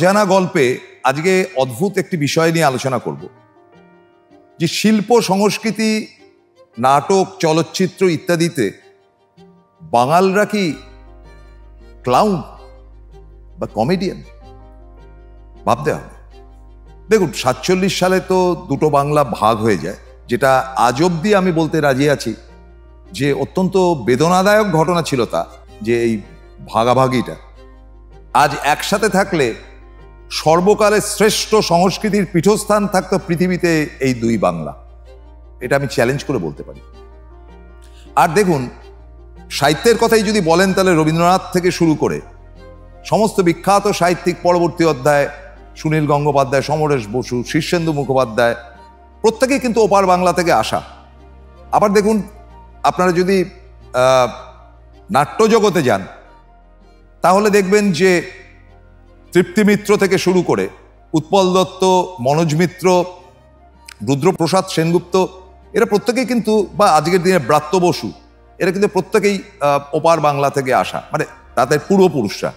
অজানা গল্পে আজকে অদ্ভুত একটি বিষয় নিয়ে আলোচনা করব, যে শিল্প সংস্কৃতি, নাটক, চলচ্চিত্র ইত্যাদিতে বাঙালরা কি ক্লাউন বা কমেডিয়ান? ভাবতে হবে। দেখুন, 47 সালে তো দুটো বাংলা ভাগ হয়ে যায়, যেটা আজ অব্দি আমি বলতে রাজি আছি যে অত্যন্ত বেদনাদায়ক ঘটনা ছিল তা, যে এই ভাগাভাগিটা। আজ একসাথে থাকলে সর্বকালের শ্রেষ্ঠ সংস্কৃতির পীঠস্থান থাকতো পৃথিবীতে এই দুই বাংলা, এটা আমি চ্যালেঞ্জ করে বলতে পারি। আর দেখুন, সাহিত্যের কথাই যদি বলেন তাহলে রবীন্দ্রনাথ থেকে শুরু করে সমস্ত বিখ্যাত সাহিত্যিক, পরবর্তী অধ্যায় সুনীল গঙ্গোপাধ্যায়, সমরেশ বসু, শীর্ষেন্দু মুখোপাধ্যায়, প্রত্যেকেই কিন্তু ওপার বাংলা থেকে আসা। আবার দেখুন, আপনারা যদি নাট্যজগতে যান তাহলে দেখবেন যে তৃপ্তি মিত্র থেকে শুরু করে উৎপল দত্ত, মনোজ মিত্র, রুদ্রপ্রসাদ সেনগুপ্ত, এরা প্রত্যেকেই কিন্তু, বা আজকের দিনে ব্রাত্য বসু, এরা কিন্তু প্রত্যেকেই ওপার বাংলা থেকে আসা, মানে তাদের পূর্বপুরুষরা।